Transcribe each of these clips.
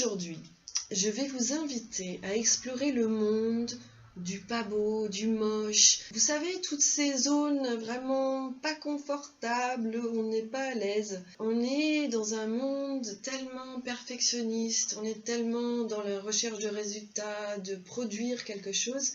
Aujourd'hui, je vais vous inviter à explorer le monde du pas beau, du moche. Vous savez, toutes ces zones vraiment pas confortables, où on n'est pas à l'aise. On est dans un monde tellement perfectionniste, on est tellement dans la recherche de résultats, de produire quelque chose,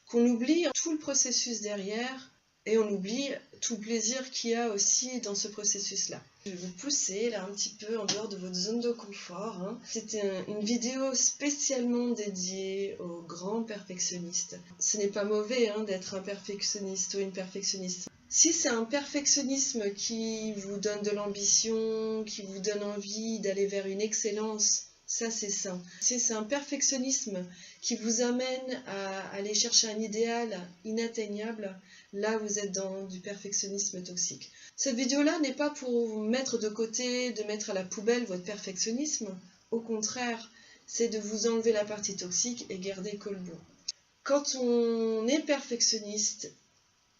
qu'on oublie tout le processus derrière et on oublie tout le plaisir qu'il y a aussi dans ce processus-là. Je vais vous pousser là un petit peu en dehors de votre zone de confort. C'était une vidéo spécialement dédiée aux grands perfectionnistes. Ce n'est pas mauvais d'être un perfectionniste ou une perfectionniste. Si c'est un perfectionnisme qui vous donne de l'ambition, qui vous donne envie d'aller vers une excellence, ça c'est sain. Si c'est un perfectionnisme qui vous amène à aller chercher un idéal inatteignable, là vous êtes dans du perfectionnisme toxique. Cette vidéo-là n'est pas pour vous mettre de côté, de mettre à la poubelle votre perfectionnisme. Au contraire, c'est de vous enlever la partie toxique et garder que le bon. Quand on est perfectionniste,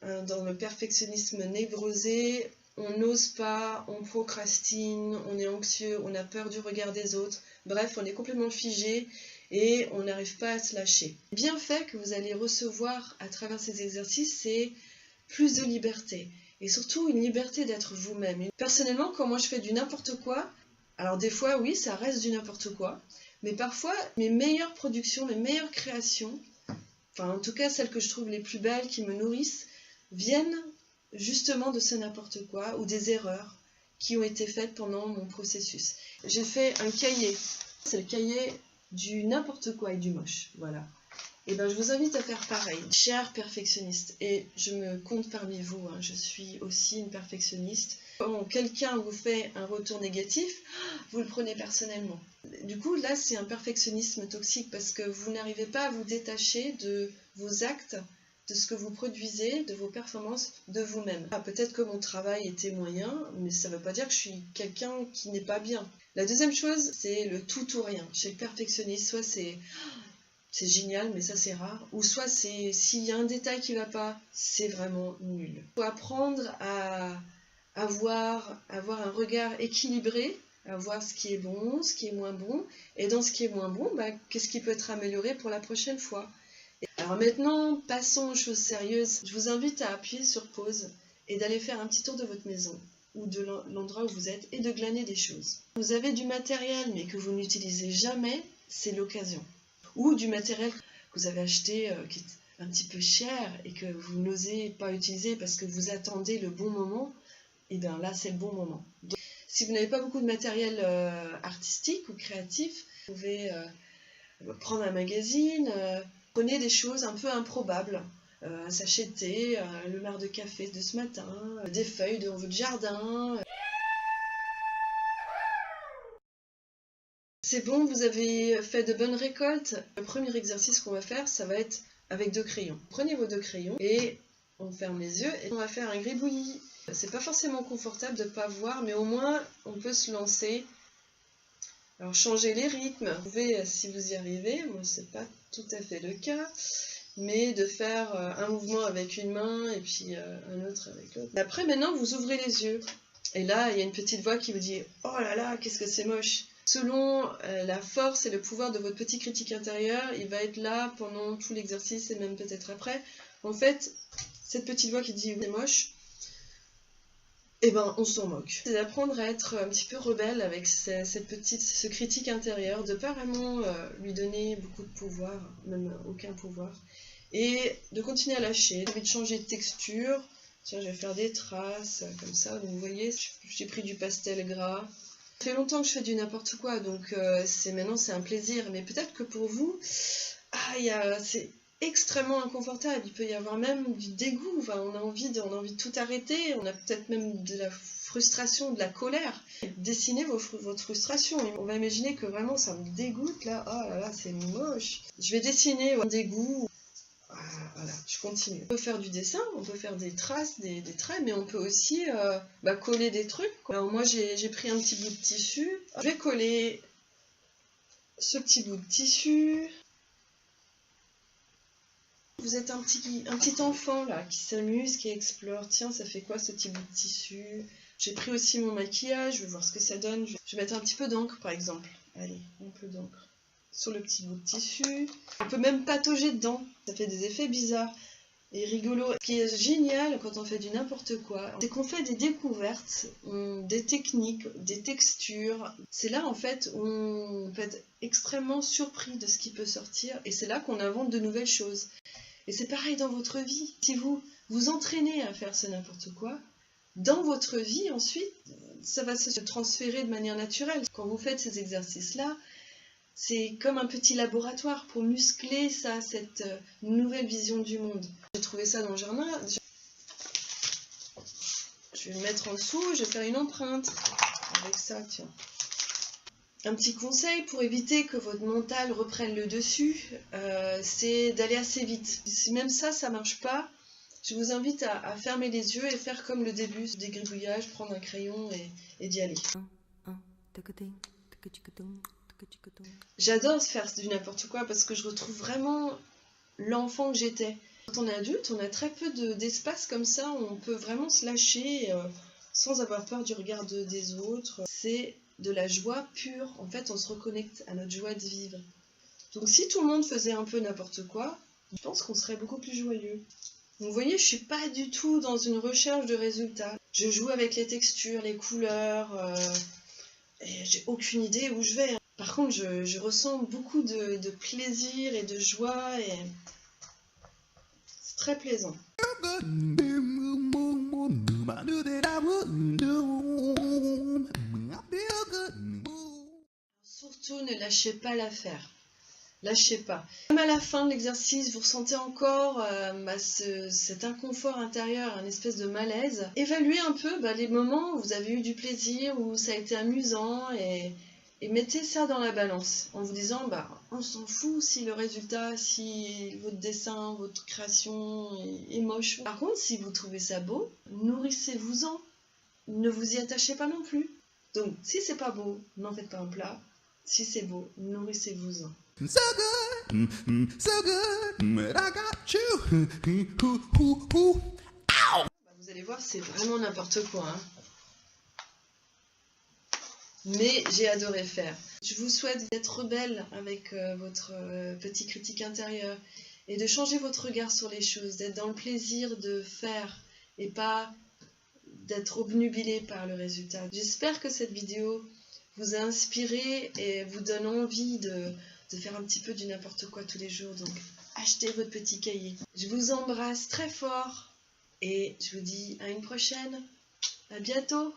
dans le perfectionnisme névrosé, on n'ose pas, on procrastine, on est anxieux, on a peur du regard des autres. Bref, on est complètement figé et on n'arrive pas à se lâcher. Le bienfait que vous allez recevoir à travers ces exercices, c'est plus de liberté. Et surtout une liberté d'être vous-même. Personnellement, quand moi je fais du n'importe quoi, alors des fois oui, ça reste du n'importe quoi, mais parfois mes meilleures productions, mes meilleures créations, enfin en tout cas celles que je trouve les plus belles, qui me nourrissent, viennent justement de ce n'importe quoi ou des erreurs qui ont été faites pendant mon processus. J'ai fait un cahier, c'est le cahier du n'importe quoi et du moche, voilà. Et bien, je vous invite à faire pareil, chers perfectionnistes, et je me compte parmi vous, je suis aussi une perfectionniste. Quand quelqu'un vous fait un retour négatif, vous le prenez personnellement. Du coup, là, c'est un perfectionnisme toxique parce que vous n'arrivez pas à vous détacher de vos actes, de ce que vous produisez, de vos performances, de vous-même. Peut-être que mon travail était moyen, mais ça ne veut pas dire que je suis quelqu'un qui n'est pas bien. La deuxième chose, c'est le tout ou rien. Chez le perfectionniste, soit c'est génial, mais ça c'est rare. Ou soit s'il y a un détail qui ne va pas, c'est vraiment nul. Il faut apprendre à avoir un regard équilibré, à voir ce qui est bon, ce qui est moins bon. Et dans ce qui est moins bon, qu'est-ce qui peut être amélioré pour la prochaine fois? Alors maintenant, passons aux choses sérieuses. Je vous invite à appuyer sur pause et d'aller faire un petit tour de votre maison ou de l'endroit où vous êtes et de glaner des choses. Vous avez du matériel mais que vous n'utilisez jamais, c'est l'occasion. Ou du matériel que vous avez acheté qui est un petit peu cher et que vous n'osez pas utiliser parce que vous attendez le bon moment, et bien là c'est le bon moment. Donc, si vous n'avez pas beaucoup de matériel artistique ou créatif, vous pouvez prendre un magazine, prenez des choses un peu improbables, un sachet de thé, le marc de café de ce matin, des feuilles dans votre jardin. C'est bon, vous avez fait de bonnes récoltes. Le premier exercice qu'on va faire, ça va être avec 2 crayons. Prenez vos 2 crayons et on ferme les yeux et on va faire un gribouillis. C'est pas forcément confortable de ne pas voir, mais au moins on peut se lancer. Alors changez les rythmes. Vous pouvez, si vous y arrivez, moi c'est pas tout à fait le cas, mais de faire un mouvement avec une main et puis un autre avec l'autre. Après maintenant vous ouvrez les yeux. Et là il y a une petite voix qui vous dit « Oh là là, qu'est-ce que c'est moche !» Selon la force et le pouvoir de votre petit critique intérieur, il va être là pendant tout l'exercice et même peut-être après. En fait, cette petite voix qui dit « c'est moche », eh ben, on s'en moque. C'est d'apprendre à être un petit peu rebelle avec ce critique intérieur, de ne pas vraiment lui donner beaucoup de pouvoir, même aucun pouvoir, et de continuer à lâcher. J'ai envie de changer de texture. Tiens, je vais faire des traces comme ça. Donc, vous voyez, j'ai pris du pastel gras. Ça fait longtemps que je fais du n'importe quoi, donc maintenant c'est un plaisir. Mais peut-être que pour vous, c'est extrêmement inconfortable. Il peut y avoir même du dégoût. Enfin, on a envie de tout arrêter. On a peut-être même de la frustration, de la colère. Dessinez votre frustration. On va imaginer que vraiment ça me dégoûte là. Oh là là, c'est moche. Je vais dessiner un dégoût. Voilà, je continue. On peut faire du dessin, on peut faire des traces, des traits, mais on peut aussi coller des trucs. Alors moi j'ai pris un petit bout de tissu. Je vais coller ce petit bout de tissu. Vous êtes un petit enfant là qui s'amuse, qui explore. Tiens, ça fait quoi ce petit bout de tissu? J'ai pris aussi mon maquillage, je vais voir ce que ça donne. Je vais mettre un petit peu d'encre par exemple. Allez, un peu d'encre sur le petit bout de tissu. On peut même patauger dedans. Ça fait des effets bizarres et rigolos. Ce qui est génial quand on fait du n'importe quoi, c'est qu'on fait des découvertes, des techniques, des textures. C'est là en fait où on peut être extrêmement surpris de ce qui peut sortir et c'est là qu'on invente de nouvelles choses. Et c'est pareil dans votre vie. Si vous vous entraînez à faire ce n'importe quoi, dans votre vie ensuite, ça va se transférer de manière naturelle. Quand vous faites ces exercices-là, c'est comme un petit laboratoire pour muscler ça, cette nouvelle vision du monde. J'ai trouvé ça dans le jardin. Je vais le mettre en dessous, je vais faire une empreinte avec ça, tiens. Un petit conseil pour éviter que votre mental reprenne le dessus, c'est d'aller assez vite. Si même ça ne marche pas, je vous invite à fermer les yeux et faire comme le début, des gribouillages, prendre un crayon et d'y aller. J'adore faire du n'importe quoi parce que je retrouve vraiment l'enfant que j'étais. Quand on est adulte, on a très peu d'espace comme ça où on peut vraiment se lâcher sans avoir peur du regard des autres. C'est de la joie pure. En fait, on se reconnecte à notre joie de vivre. Donc si tout le monde faisait un peu n'importe quoi, je pense qu'on serait beaucoup plus joyeux. Donc, vous voyez, je ne suis pas du tout dans une recherche de résultats. Je joue avec les textures, les couleurs, et j'ai aucune idée où je vais. Par contre, je ressens beaucoup de plaisir et de joie, et c'est très plaisant. Surtout, ne lâchez pas l'affaire. Lâchez pas. Même à la fin de l'exercice, vous ressentez encore cet inconfort intérieur, un espèce de malaise. Évaluez un peu les moments où vous avez eu du plaisir, où ça a été amusant, et mettez ça dans la balance en vous disant on s'en fout si le résultat, si votre dessin, votre création est moche. Par contre, si vous trouvez ça beau, nourrissez-vous-en. Ne vous y attachez pas non plus. Donc, si c'est pas beau, n'en faites pas un plat. Si c'est beau, nourrissez-vous-en. So good, so good, but I got you. Vous allez voir, c'est vraiment n'importe quoi. Hein. Mais j'ai adoré faire. Je vous souhaite d'être rebelle avec votre petit critique intérieur et de changer votre regard sur les choses, d'être dans le plaisir de faire et pas d'être obnubilé par le résultat. J'espère que cette vidéo vous a inspiré et vous donne envie de faire un petit peu du n'importe quoi tous les jours. Donc, achetez votre petit cahier. Je vous embrasse très fort et je vous dis à une prochaine. À bientôt.